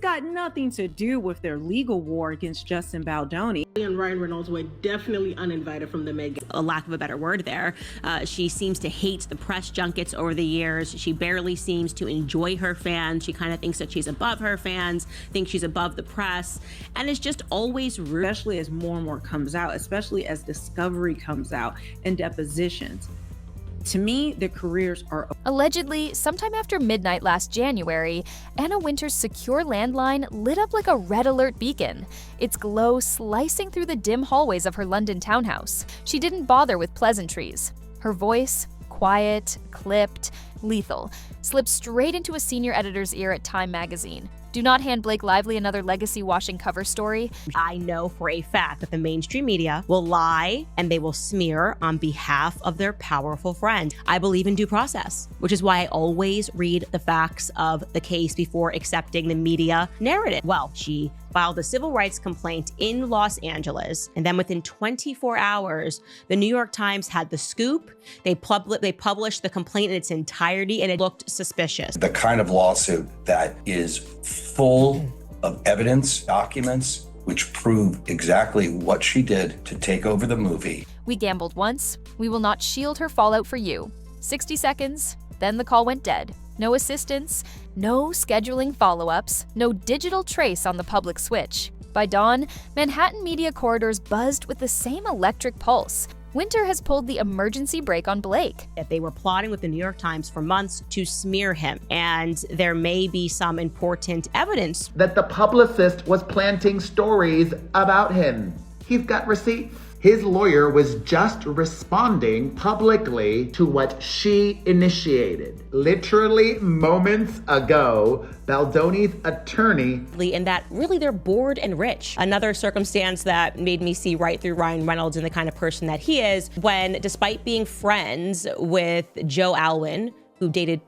got nothing to do with their legal war against Justin Baldoni. And Ryan Reynolds were definitely uninvited from the Meg. A lack of a better word there. She seems to hate the press junkets over the years. She barely seems to enjoy her fans. She kind of thinks that she's above her fans, thinks she's above the press, and is just always rude. Especially as more and more comes out, especially as discovery comes out and depositions. To me, their careers are... Allegedly, sometime after midnight last January, Anna Wintour's secure landline lit up like a red alert beacon, its glow slicing through the dim hallways of her London townhouse. She didn't bother with pleasantries. Her voice, quiet, clipped, lethal, slipped straight into a senior editor's ear at Time magazine. Do not hand Blake Lively another legacy-washing cover story. I know for a fact that the mainstream media will lie and they will smear on behalf of their powerful friend. I believe in due process, which is why I always read the facts of the case before accepting the media narrative. Well, she filed a civil rights complaint in Los Angeles, and then within 24 hours, the New York Times had the scoop. They published the complaint in its entirety, and it looked suspicious. The kind of lawsuit that is full of evidence, documents, which prove exactly what she did to take over the movie. We gambled once. We will not shield her fallout for you. 60 seconds, then the call went dead. No assistance, no scheduling follow-ups, no digital trace on the public switch. By dawn, Manhattan media corridors buzzed with the same electric pulse. Wintour has pulled the emergency brake on Blake. That they were plotting with the New York Times for months to smear him, and there may be some important evidence that the publicist was planting stories about him. He's got receipts. His lawyer was just responding publicly to what she initiated. Literally moments ago, Baldoni's attorney... And that really they're bored and rich. Another circumstance that made me see right through Ryan Reynolds and the kind of person that he is, when despite being friends with Joe Alwyn, who dated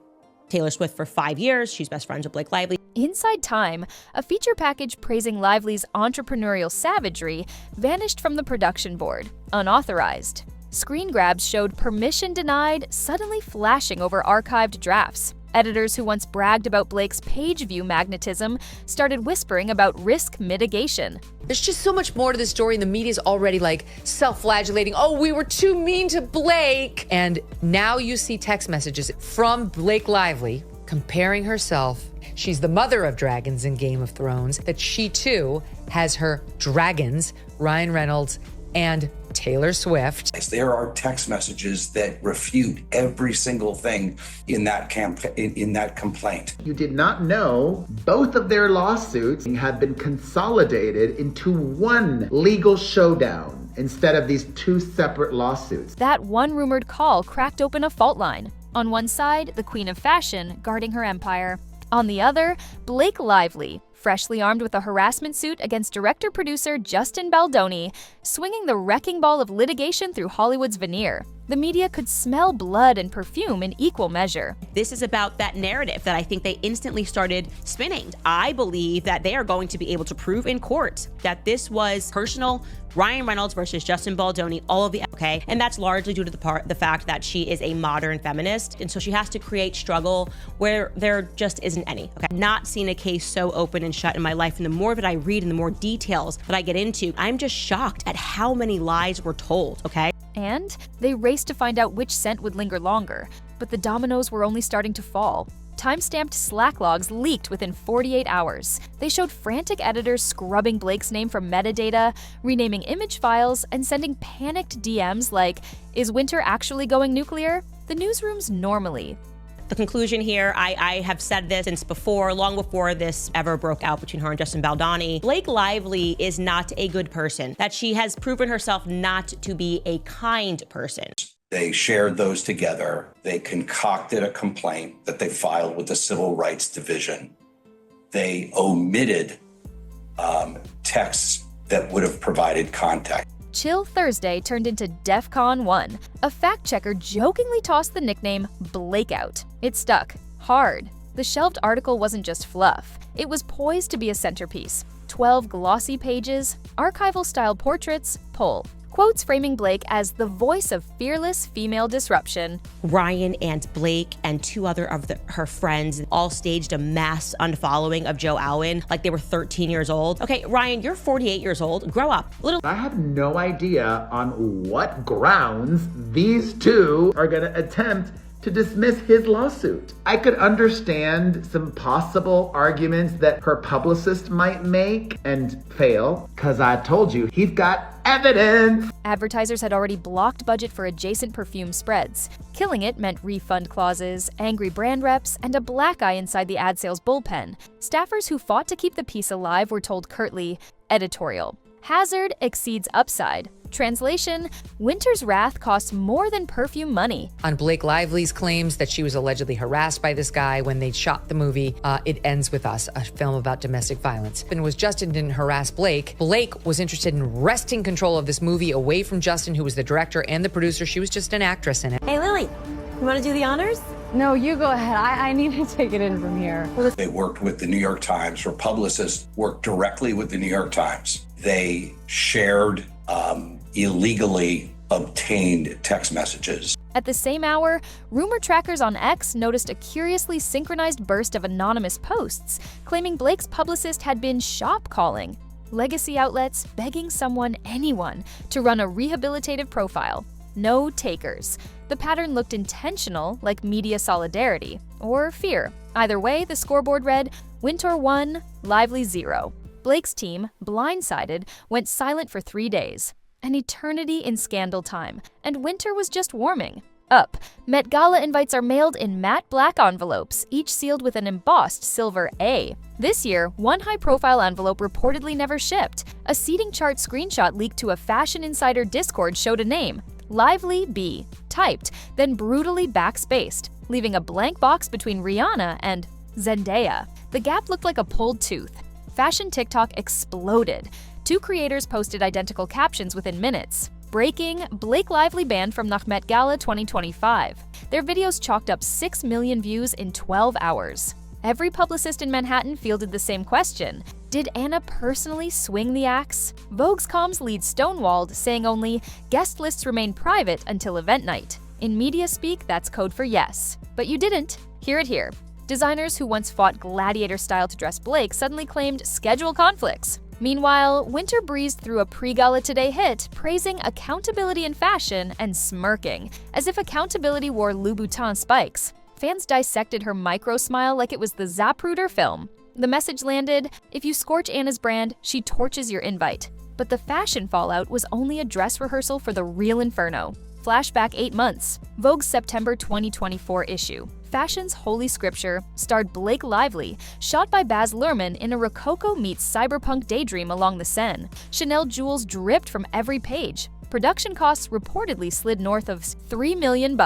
Taylor Swift for 5 years, she's best friends with Blake Lively. Inside Time, a feature package praising Lively's entrepreneurial savagery vanished from the production board, unauthorized. Screen grabs showed permission denied suddenly flashing over archived drafts. Editors who once bragged about Blake's page view magnetism started whispering about risk mitigation. There's just so much more to the story, and the media's already like self-flagellating. Oh, we were too mean to Blake. And now you see text messages from Blake Lively comparing herself. She's the mother of dragons in Game of Thrones, that she too has her dragons, Ryan Reynolds and Taylor Swift. There are text messages that refute every single thing in that complaint. You did not know both of their lawsuits have been consolidated into one legal showdown instead of these two separate lawsuits. That one rumored call cracked open a fault line. On one side, the queen of fashion guarding her empire. On the other, Blake Lively, freshly armed with a harassment suit against director-producer Justin Baldoni, swinging the wrecking ball of litigation through Hollywood's veneer. The media could smell blood and perfume in equal measure. This is about that narrative that I think they instantly started spinning. I believe that they are going to be able to prove in court that this was personal, Ryan Reynolds versus Justin Baldoni, all of the okay, and that's largely due to the fact that she is a modern feminist, and so she has to create struggle where there just isn't any. Okay, not seen a case so open and shut in my life, and the more that I read and the more details that I get into, I'm just shocked at how many lies were told. Okay, and they raced to find out which scent would linger longer, but the dominoes were only starting to fall. Time-stamped Slack logs leaked within 48 hours. They showed frantic editors scrubbing Blake's name from metadata, renaming image files, and sending panicked DMs like, "Is Wintour actually going nuclear?" The newsrooms normally. The conclusion here, I have said this since before, long before this ever broke out between her and Justin Baldoni. Blake Lively is not a good person, that she has proven herself not to be a kind person. They shared those together. They concocted a complaint that they filed with the Civil Rights Division. They omitted texts that would have provided context. Chill Thursday turned into DEFCON 1. A fact-checker jokingly tossed the nickname Blake out. It stuck. Hard. The shelved article wasn't just fluff. It was poised to be a centerpiece. 12 glossy pages, archival-style portraits, poll. quotes framing Blake as the voice of fearless female disruption. Ryan and Blake and two other of her friends all staged a mass unfollowing of Joe Alwyn like they were 13 years old. Okay, Ryan, you're 48 years old. Grow up. I have no idea on what grounds these two are going to attempt to dismiss his lawsuit. I could understand some possible arguments that her publicist might make and fail, because I told you, he's got evidence. Advertisers had already blocked budget for adjacent perfume spreads. Killing it meant refund clauses, angry brand reps, and a black eye inside the ad sales bullpen. Staffers who fought to keep the piece alive were told curtly, editorial. Hazard exceeds upside. Translation, Wintour's wrath costs more than perfume money. On Blake Lively's claims that she was allegedly harassed by this guy when they shot the movie, It Ends With Us, a film about domestic violence. And was Justin didn't harass Blake. Blake was interested in wresting control of this movie away from Justin, who was the director and the producer. She was just an actress in it. Hey, Lily, you want to do the honors? No, you go ahead. I need to take it in from here. They worked with the New York Times. Her publicist worked directly with the New York Times. They shared illegally obtained text messages. At the same hour, rumor trackers on X noticed a curiously synchronized burst of anonymous posts claiming Blake's publicist had been shop calling. Legacy outlets begging anyone, to run a rehabilitative profile. No takers. The pattern looked intentional, like media solidarity, or fear. Either way, the scoreboard read, Wintour 1, Lively 0. Blake's team, blindsided, went silent for 3 days. An eternity in scandal time, and Wintour was just warming up. Met Gala invites are mailed in matte black envelopes, each sealed with an embossed silver A. This year, one high-profile envelope reportedly never shipped. A seating chart screenshot leaked to a Fashion Insider Discord showed a name, Lively B, typed, then brutally backspaced, leaving a blank box between Rihanna and Zendaya. The gap looked like a pulled tooth. Fashion TikTok exploded. 2 creators posted identical captions within minutes. Breaking, Blake Lively banned from Met Gala 2025. Their videos chalked up 6 million views in 12 hours. Every publicist in Manhattan fielded the same question. Did Anna personally swing the axe? Vogue's comms lead stonewalled, saying only, guest lists remain private until event night. In media speak, that's code for yes. But you didn't. Hear it here. Designers who once fought gladiator style to dress Blake suddenly claimed schedule conflicts. Meanwhile, Wintour breezed through a pre-Gala Today hit, praising accountability in fashion and smirking, as if accountability wore Louboutin spikes. Fans dissected her micro-smile like it was the Zapruder film. The message landed, if you scorch Anna's brand, she torches your invite. But the fashion fallout was only a dress rehearsal for the real inferno. Flashback 8 months. Vogue's September 2024 issue. Fashion's Holy Scripture starred Blake Lively, shot by Baz Luhrmann in a Rococo meets cyberpunk daydream along the Seine. Chanel jewels dripped from every page. Production costs reportedly slid north of $3 million.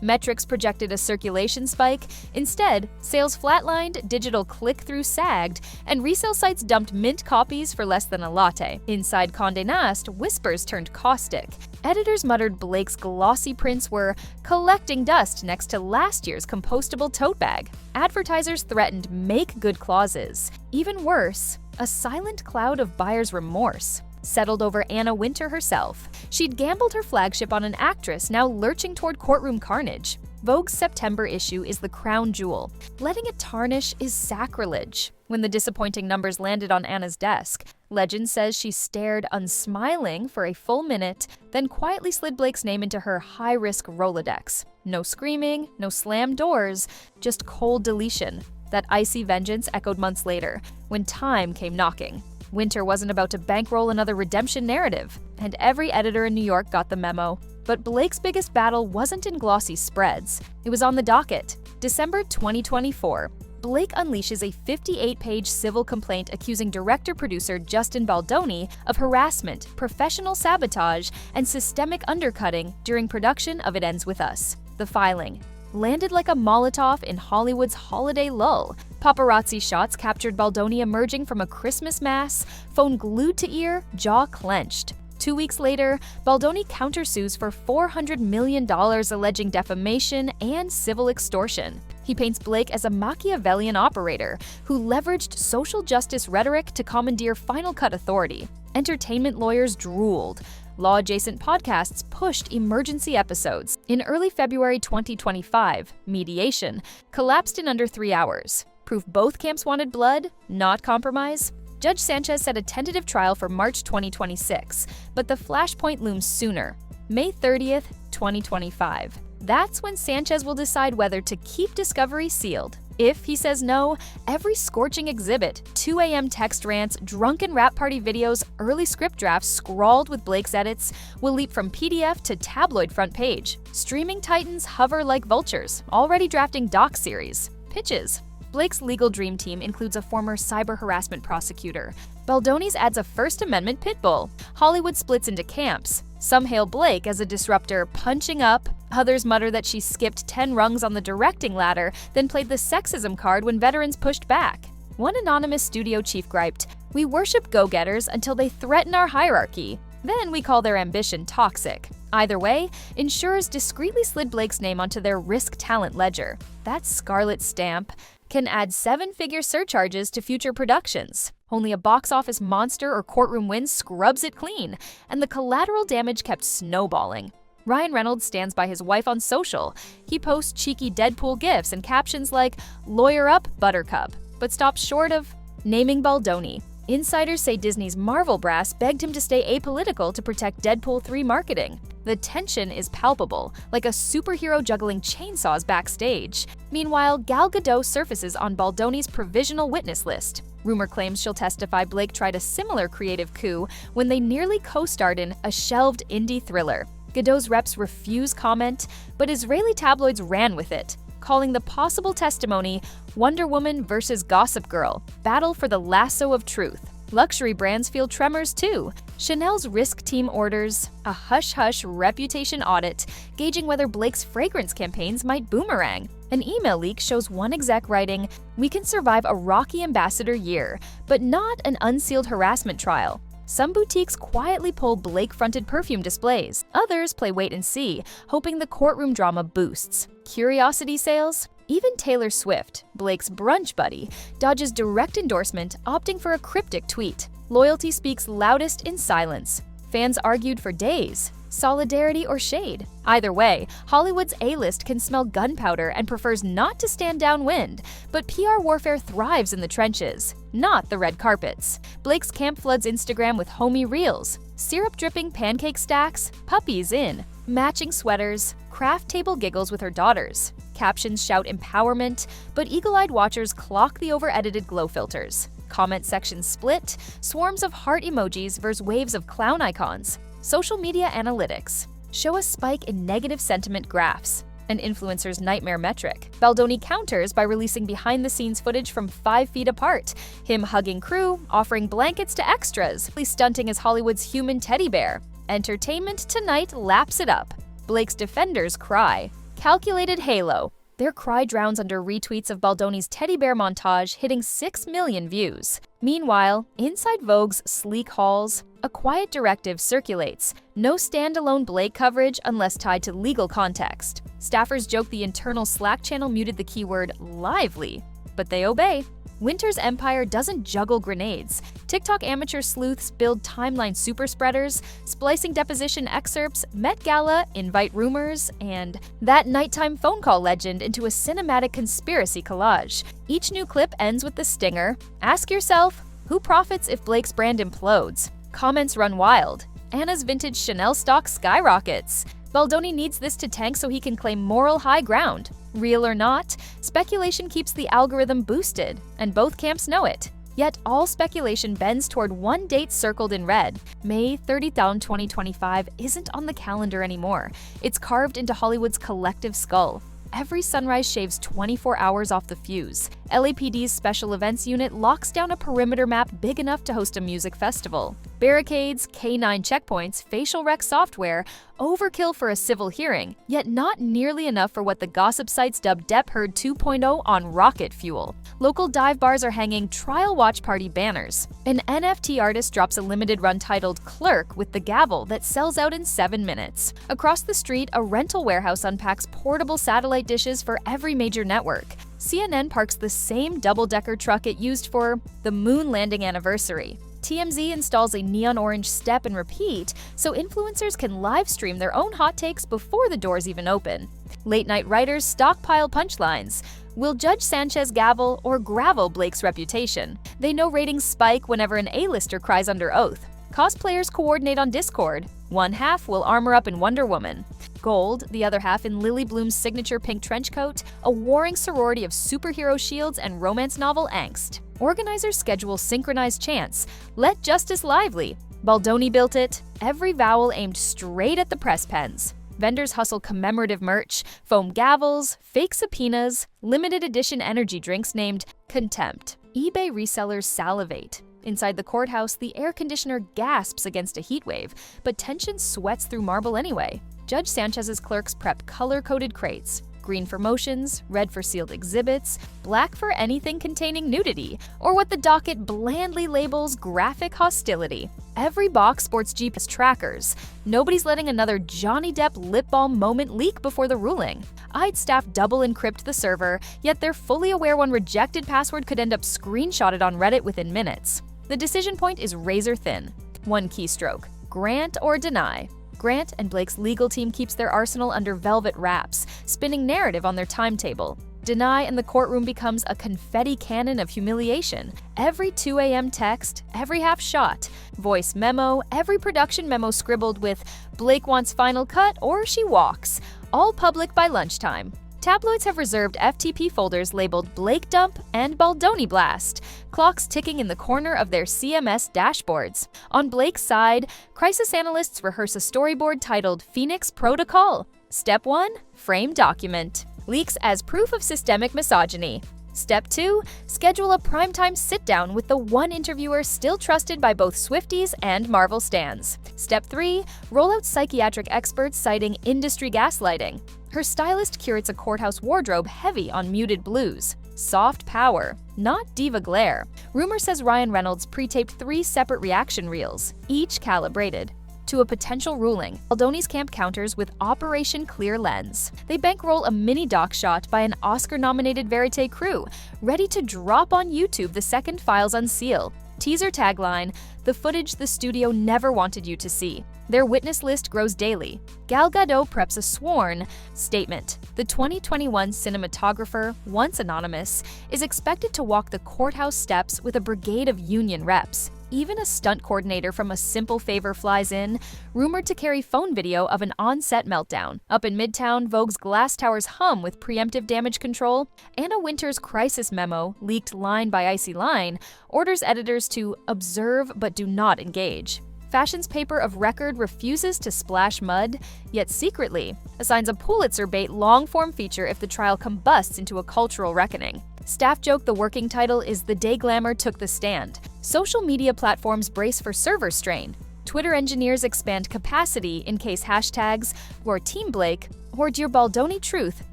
Metrics projected a circulation spike. Instead, sales flatlined, digital click-through sagged, and resale sites dumped mint copies for less than a latte. Inside Condé Nast, whispers turned caustic. Editors muttered Blake's glossy prints were collecting dust next to last year's compostable tote bag. Advertisers threatened make good clauses. Even worse, a silent cloud of buyer's remorse settled over Anna Wintour herself. She'd gambled her flagship on an actress now lurching toward courtroom carnage. Vogue's September issue is the crown jewel. Letting it tarnish is sacrilege. When the disappointing numbers landed on Anna's desk, legend says she stared unsmiling for a full minute, then quietly slid Blake's name into her high-risk Rolodex. No screaming, no slammed doors, just cold deletion. That icy vengeance echoed months later, when time came knocking. Wintour wasn't about to bankroll another redemption narrative, and every editor in New York got the memo. But Blake's biggest battle wasn't in glossy spreads. It was on the docket. December 2024. Blake unleashes a 58-page civil complaint accusing director-producer Justin Baldoni of harassment, professional sabotage, and systemic undercutting during production of It Ends With Us. The filing landed like a Molotov in Hollywood's holiday lull. Paparazzi shots captured Baldoni emerging from a Christmas mass, phone glued to ear, jaw clenched. 2 weeks later, Baldoni countersues for $400 million alleging defamation and civil extortion. He paints Blake as a Machiavellian operator who leveraged social justice rhetoric to commandeer Final Cut authority. Entertainment lawyers drooled. Law-adjacent podcasts pushed emergency episodes. In early February 2025, mediation collapsed in under 3 hours. Proof both camps wanted blood, not compromise. Judge Sanchez set a tentative trial for March 2026, but the flashpoint looms sooner, May 30th, 2025. That's when Sanchez will decide whether to keep discovery sealed. If he says no, every scorching exhibit, 2 a.m. text rants, drunken rap party videos, early script drafts scrawled with Blake's edits will leap from PDF to tabloid front page. Streaming titans hover like vultures, already drafting doc series. Pitches. Blake's legal dream team includes a former cyber harassment prosecutor. Baldoni's adds a First Amendment pit bull. Hollywood splits into camps. Some hail Blake as a disruptor, punching up. Others mutter that she skipped 10 rungs on the directing ladder, then played the sexism card when veterans pushed back. One anonymous studio chief griped, "We worship go-getters until they threaten our hierarchy. Then we call their ambition toxic." Either way, insurers discreetly slid Blake's name onto their risk talent ledger. That scarlet stamp can add 7-figure surcharges to future productions. Only a box office monster or courtroom win scrubs it clean, and the collateral damage kept snowballing. Ryan Reynolds stands by his wife on social. He posts cheeky Deadpool gifs and captions like, "Lawyer up, Buttercup," but stops short of naming Baldoni. Insiders say Disney's Marvel brass begged him to stay apolitical to protect Deadpool 3 marketing. The tension is palpable, like a superhero juggling chainsaws backstage. Meanwhile, Gal Gadot surfaces on Baldoni's provisional witness list. Rumor claims she'll testify Blake tried a similar creative coup when they nearly co-starred in a shelved indie thriller. Gadot's reps refuse comment, but Israeli tabloids ran with it, calling the possible testimony Wonder Woman versus Gossip Girl, battle for the lasso of truth. Luxury brands feel tremors too. Chanel's risk team orders a hush-hush reputation audit, gauging whether Blake's fragrance campaigns might boomerang. An email leak shows one exec writing, "We can survive a rocky ambassador year, but not an unsealed harassment trial." Some boutiques quietly pull Blake-fronted perfume displays. Others play wait and see, hoping the courtroom drama boosts. Curiosity sales? Even Taylor Swift, Blake's brunch buddy, dodges direct endorsement, opting for a cryptic tweet. Loyalty speaks loudest in silence. Fans argued for days. Solidarity or shade? Either way, Hollywood's A-list can smell gunpowder and prefers not to stand downwind, but PR warfare thrives in the trenches, not the red carpets. Blake's camp floods Instagram with homey reels, syrup-dripping pancake stacks, puppies in, matching sweaters, craft table giggles with her daughters. Captions shout empowerment, but eagle-eyed watchers clock the over-edited glow filters. Comment sections split, swarms of heart emojis versus waves of clown icons. Social media analytics show a spike in negative sentiment graphs, an influencer's nightmare metric. Baldoni counters by releasing behind-the-scenes footage from 5 feet apart, him hugging crew, offering blankets to extras, stunting as Hollywood's human teddy bear. Entertainment Tonight laps it up. Blake's defenders cry. Calculated halo. Their cry drowns under retweets of Baldoni's teddy bear montage hitting 6 million views. Meanwhile, inside Vogue's sleek halls, a quiet directive circulates. No standalone Blake coverage unless tied to legal context. Staffers joke the internal Slack channel muted the keyword lively, but they obey. Wintour's empire doesn't juggle grenades. TikTok amateur sleuths build timeline superspreaders, splicing deposition excerpts, Met Gala, invite rumors, and that nighttime phone call legend into a cinematic conspiracy collage. Each new clip ends with the stinger. Ask yourself, who profits if Blake's brand implodes? Comments run wild. Anna's vintage Chanel stock skyrockets. Baldoni needs this to tank so he can claim moral high ground. Real or not, speculation keeps the algorithm boosted, and both camps know it. Yet all speculation bends toward one date circled in red. May 30th, 2025 isn't on the calendar anymore. It's carved into Hollywood's collective skull. Every sunrise shaves 24 hours off the fuse. LAPD's Special Events Unit locks down a perimeter map big enough to host a music festival. Barricades, K9 checkpoints, facial rec software, overkill for a civil hearing, yet not nearly enough for what the gossip sites dubbed Depp Heard 2.0 on rocket fuel. Local dive bars are hanging trial watch party banners. An NFT artist drops a limited run titled Clerk with the gavel that sells out in 7 minutes. Across the street, a rental warehouse unpacks portable satellite dishes for every major network. CNN parks the same double-decker truck it used for the moon landing anniversary. TMZ installs a neon orange step and repeat so influencers can live stream their own hot takes before the doors even open. Late-night writers stockpile punchlines. Will Judge Sanchez gavel or gravel Blake's reputation? They know ratings spike whenever an A-lister cries under oath. Cosplayers coordinate on Discord. One half will armor up in Wonder Woman. Gold, the other half in Lily Bloom's signature pink trench coat, a warring sorority of superhero shields and romance novel angst. Organizers schedule synchronized chants. Let justice lively. Baldoni built it. Every vowel aimed straight at the press pens. Vendors hustle commemorative merch, foam gavels, fake subpoenas, limited edition energy drinks named Contempt. eBay resellers salivate. Inside the courthouse, the air conditioner gasps against a heat wave, but tension sweats through marble anyway. Judge Sanchez's clerks prep color-coded crates. Green for motions, red for sealed exhibits, black for anything containing nudity, or what the docket blandly labels graphic hostility. Every box sports GPS trackers. Nobody's letting another Johnny Depp lip balm moment leak before the ruling. I'd staff double encrypt the server, yet they're fully aware one rejected password could end up screenshotted on Reddit within minutes. The decision point is razor thin. One keystroke: grant or deny. Grant and Blake's legal team keeps their arsenal under velvet wraps, spinning narrative on their timetable. Deny and the courtroom becomes a confetti cannon of humiliation. Every 2 a.m. text, every half shot, voice memo, every production memo scribbled with "Blake wants final cut" or "she walks," all public by lunchtime. Tabloids have reserved FTP folders labeled Blake Dump and Baldoni Blast, clocks ticking in the corner of their CMS dashboards. On Blake's side, crisis analysts rehearse a storyboard titled Phoenix Protocol. Step 1, frame document. Leaks as proof of systemic misogyny. Step 2, schedule a primetime sit-down with the one interviewer still trusted by both Swifties and Marvel stans. Step 3, roll out psychiatric experts citing industry gaslighting. Her stylist curates a courthouse wardrobe heavy on muted blues. Soft power, not diva glare. Rumor says Ryan Reynolds pre-taped 3 separate reaction reels, each calibrated to a potential ruling. Baldoni's camp counters with Operation Clear Lens. They bankroll a mini doc shot by an Oscar-nominated Verite crew, ready to drop on YouTube the second files unseal. Teaser tagline: the footage the studio never wanted you to see. Their witness list grows daily. Gal Gadot preps a sworn statement. The 2021 cinematographer, once anonymous, is expected to walk the courthouse steps with a brigade of union reps. Even a stunt coordinator from A Simple Favor flies in, rumored to carry phone video of an on-set meltdown. Up in Midtown, Vogue's glass towers hum with preemptive damage control. Anna Wintour's crisis memo, leaked line by Icy Line, orders editors to observe but do not engage. Fashion's paper of record refuses to splash mud, yet secretly assigns a Pulitzer bait long-form feature if the trial combusts into a cultural reckoning. Staff joke the working title is The Day Glamour Took the Stand. Social media platforms brace for server strain. Twitter engineers expand capacity in case hashtags or Team Blake or Dear Baldoni Truth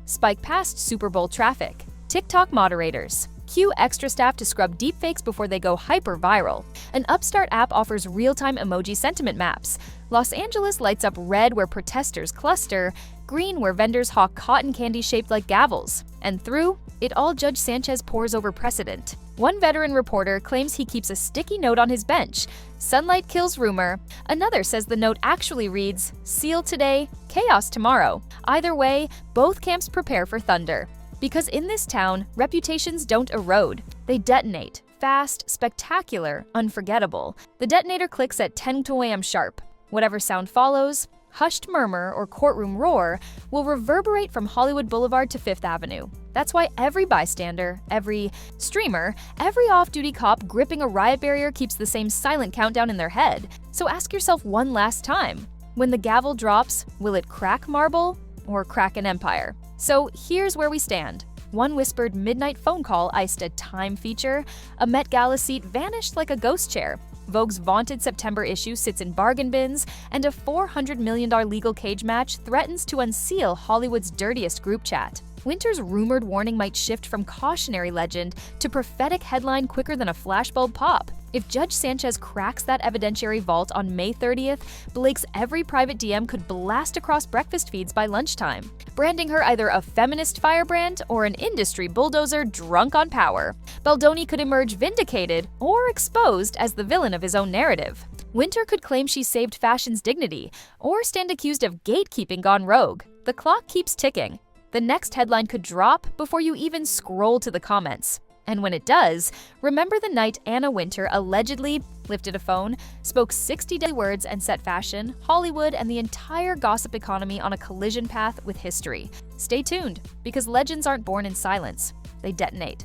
spike past Super Bowl traffic. TikTok moderators cue extra staff to scrub deepfakes before they go hyper-viral. An upstart app offers real-time emoji sentiment maps. Los Angeles lights up red where protesters cluster, green where vendors hawk cotton candy shaped like gavels. And through it all, Judge Sanchez pores over precedent. One veteran reporter claims he keeps a sticky note on his bench. Sunlight kills rumor. Another says the note actually reads, "Seal today, chaos tomorrow." Either way, both camps prepare for thunder. Because in this town, reputations don't erode. They detonate. Fast, spectacular, unforgettable. The detonator clicks at 10 a.m. sharp. Whatever sound follows, hushed murmur or courtroom roar, will reverberate from Hollywood Boulevard to Fifth Avenue. That's why every bystander, every streamer, every off-duty cop gripping a riot barrier keeps the same silent countdown in their head. So ask yourself one last time. When the gavel drops, will it crack marble or crack an empire? So here's where we stand. One whispered midnight phone call iced a Time feature. A Met Gala seat vanished like a ghost chair. Vogue's vaunted September issue sits in bargain bins, and a $400 million legal cage match threatens to unseal Hollywood's dirtiest group chat. Wintour's rumored warning might shift from cautionary legend to prophetic headline quicker than a flashbulb pop. If Judge Sanchez cracks that evidentiary vault on May 30th, Blake's every private DM could blast across breakfast feeds by lunchtime, branding her either a feminist firebrand or an industry bulldozer drunk on power. Baldoni could emerge vindicated or exposed as the villain of his own narrative. Wintour could claim she saved fashion's dignity or stand accused of gatekeeping gone rogue. The clock keeps ticking. The next headline could drop before you even scroll to the comments. And when it does, remember the night Anna Wintour allegedly lifted a phone, spoke 60 deadly words, and set fashion, Hollywood, and the entire gossip economy on a collision path with history. Stay tuned, because legends aren't born in silence. They detonate.